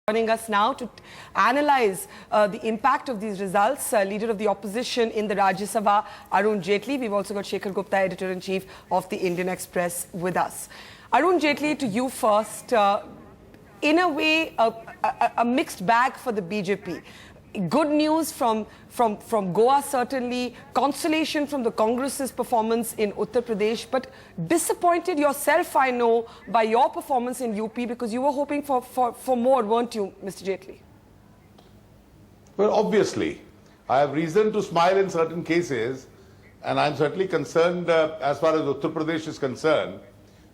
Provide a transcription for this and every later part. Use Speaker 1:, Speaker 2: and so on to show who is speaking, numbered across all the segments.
Speaker 1: Joining us now to analyze the impact of these results, Leader of the Opposition in the Rajya Sabha, Arun Jaitley. We've also got Shekhar Gupta, Editor-in-Chief of the Indian Express with us. Arun Jaitley, to you first. In a way, a mixed bag for the BJP. Good news from Goa, certainly. Consolation from the Congress's performance in Uttar Pradesh. But disappointed yourself, I know, by your performance in UP, because you were hoping for more, weren't you, Mr. Jaitley?
Speaker 2: Well, obviously. I have reason to smile in certain cases. And I'm certainly concerned as far as Uttar Pradesh is concerned.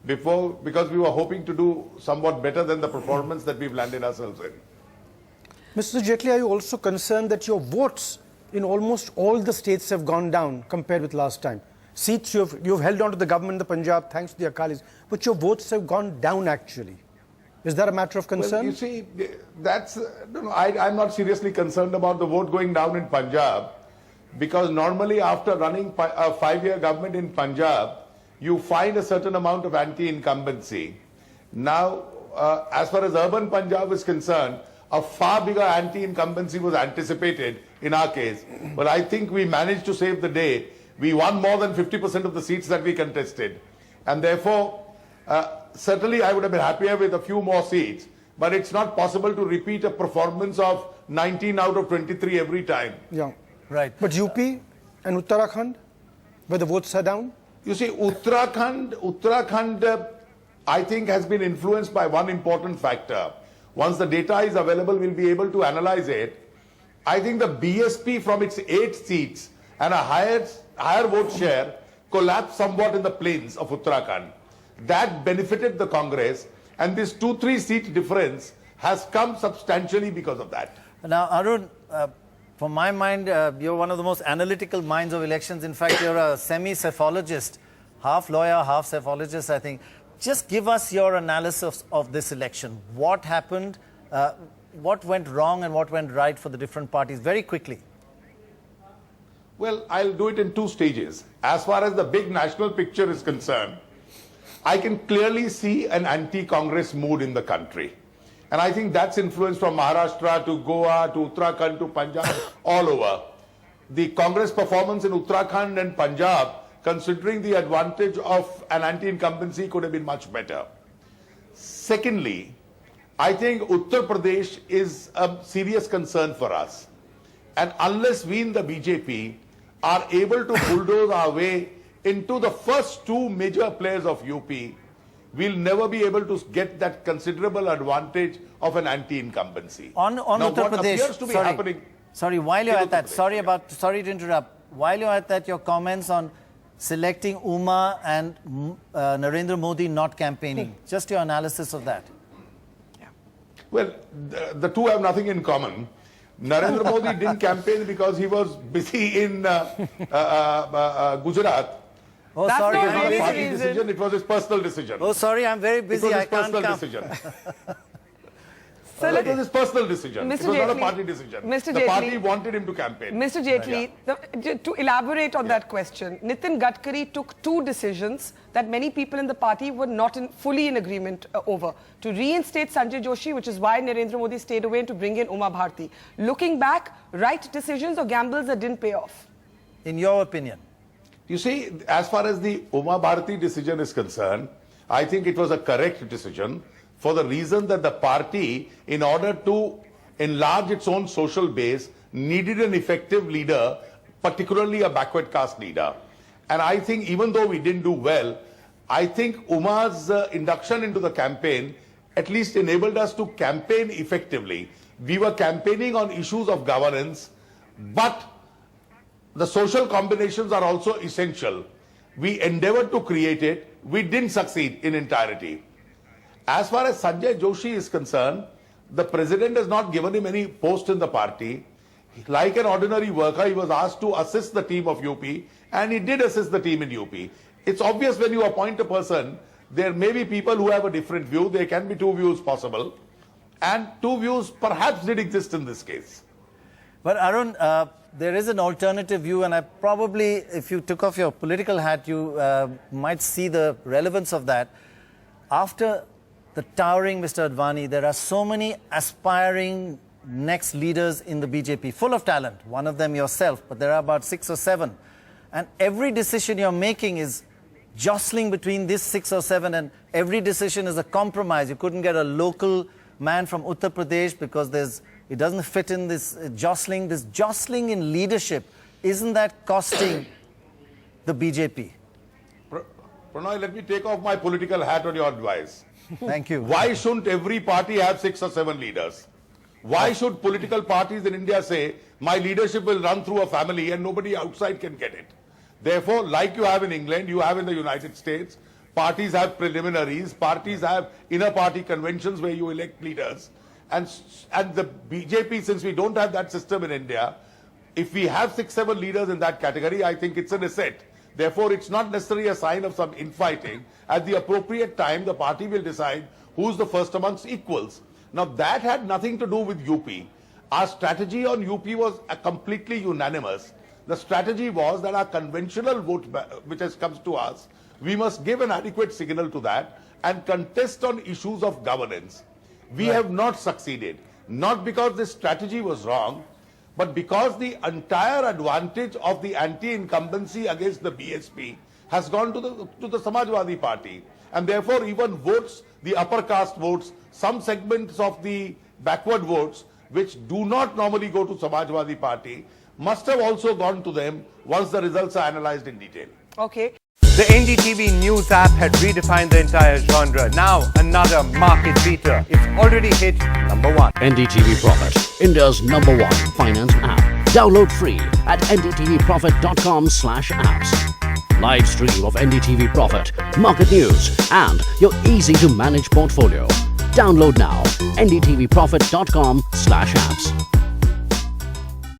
Speaker 2: Because we were hoping to do somewhat better than the performance that we've landed ourselves in.
Speaker 3: Mr. Jaitley, are you also concerned that your votes in almost all the states have gone down compared with last time? Seats, you've held on to the government, the Punjab, thanks to the Akalis, but your votes have gone down actually. Is that a matter of concern?
Speaker 2: Well, you see, I'm not seriously concerned about the vote going down in Punjab, because normally after running a 5-year government in Punjab, you find a certain amount of anti-incumbency. Now, as far as urban Punjab is concerned, a far bigger anti-incumbency was anticipated in our case. But I think we managed to save the day. We won more than 50% of the seats that we contested. And therefore, certainly I would have been happier with a few more seats. But it's not possible to repeat a performance of 19 out of 23 every time.
Speaker 3: Yeah, right. But UP and Uttarakhand, where the votes are down?
Speaker 2: You see, Uttarakhand, I think, has been influenced by one important factor. Once the data is available, we'll be able to analyze it. I think the BSP from its 8 seats and a higher vote share collapsed somewhat in the plains of Uttarakhand. That benefited the Congress, and this 2-3 seat difference has come substantially because of that.
Speaker 4: Now, Arun, from my mind, you're one of the most analytical minds of elections. In fact, you're a semi-cephalogist, half lawyer, half cephalogist, I think. Just give us your analysis of this election. What happened, what went wrong and what went right for the different parties, very quickly.
Speaker 2: Well, I'll do it in 2 stages. As far as the big national picture is concerned, I can clearly see an anti-Congress mood in the country. And I think that's influenced from Maharashtra to Goa to Uttarakhand to Punjab, all over. The Congress performance in Uttarakhand and Punjab, considering the advantage of an anti-incumbency, could have been much better. Secondly, I think Uttar Pradesh is a serious concern for us. And unless we in the BJP are able to bulldoze our way into the first 2 major players of UP, we'll never be able to get that considerable advantage of an anti-incumbency.
Speaker 4: On Uttar Pradesh, sorry, while you're at that, sorry to interrupt. While you're at that, your comments on selecting Uma and Narendra Modi not campaigning. Just your analysis of that.
Speaker 1: Yeah.
Speaker 2: Well, the 2 have nothing in common. Narendra Modi didn't campaign because he was busy in Gujarat.
Speaker 4: Oh,
Speaker 1: That's
Speaker 4: sorry.
Speaker 2: It was not a party decision, it was his personal decision.
Speaker 4: Oh, sorry, I'm very busy.
Speaker 2: It was his
Speaker 4: I can't
Speaker 2: personal
Speaker 4: come.
Speaker 2: decision.
Speaker 1: So
Speaker 2: it was his personal decision.
Speaker 1: Mr.
Speaker 2: It was not a
Speaker 1: Jaitley,
Speaker 2: party decision.
Speaker 1: Mr.
Speaker 2: The
Speaker 1: Jaitley,
Speaker 2: party wanted him to campaign.
Speaker 1: Mr. Jaitley, to elaborate on that question, Nitin Gadkari took 2 decisions that many people in the party were not fully in agreement over. To reinstate Sanjay Joshi, which is why Narendra Modi stayed away, and to bring in Uma Bharti. Looking back, right decisions or gambles that didn't pay off?
Speaker 4: In your opinion?
Speaker 2: You see, as far as the Uma Bharti decision is concerned, I think it was a correct decision, for the reason that the party, in order to enlarge its own social base, needed an effective leader, particularly a backward caste leader. And I think even though we didn't do well, I think Uma's induction into the campaign at least enabled us to campaign effectively. We were campaigning on issues of governance, but the social combinations are also essential. We endeavored to create it. We didn't succeed in entirety. As far as Sanjay Joshi is concerned, the president has not given him any post in the party. Like an ordinary worker, he was asked to assist the team of UP, and he did assist the team in UP. It's obvious when you appoint a person, there may be people who have a different view. There can be 2 views possible. And 2 views perhaps did exist in this case.
Speaker 4: But Arun, there is an alternative view, and I probably, if you took off your political hat, you might see the relevance of that. After the towering Mr. Advani. There are so many aspiring next leaders in the BJP, full of talent. One of them yourself, but there are about 6 or 7. And every decision you're making is jostling between these 6 or 7, and every decision is a compromise. You couldn't get a local man from Uttar Pradesh because it doesn't fit in this jostling. This jostling in leadership, isn't that costing the BJP?
Speaker 2: Prannoy, let me take off my political hat on your advice.
Speaker 4: Thank you.
Speaker 2: Why shouldn't every party have 6 or 7 leaders? Why should political parties in India say, my leadership will run through a family and nobody outside can get it? Therefore, like you have in England, you have in the United States, parties have preliminaries, parties have inner party conventions where you elect leaders. And the BJP, since we don't have that system in India, if we have 6, 7 leaders in that category, I think it's an asset. Therefore, it's not necessarily a sign of some infighting. At the appropriate time, the party will decide who's the first amongst equals. Now, that had nothing to do with UP. Our strategy on UP was completely unanimous. The strategy was that our conventional vote, which has come to us, we must give an adequate signal to that and contest on issues of governance. We have not succeeded, not because this strategy was wrong, but because the entire advantage of the anti-incumbency against the BSP has gone to the Samajwadi Party. And therefore, even votes, the upper caste votes, some segments of the backward votes, which do not normally go to Samajwadi Party, must have also gone to them once the results are analyzed in detail.
Speaker 1: Okay.
Speaker 5: The NDTV news app had redefined the entire genre. Now, another market beater. It's already hit #1.
Speaker 6: NDTV Profit, India's #1 finance app. Download free at ndtvprofit.com/apps. Live stream of NDTV Profit, market news, and your easy-to-manage portfolio. Download now, ndtvprofit.com/apps.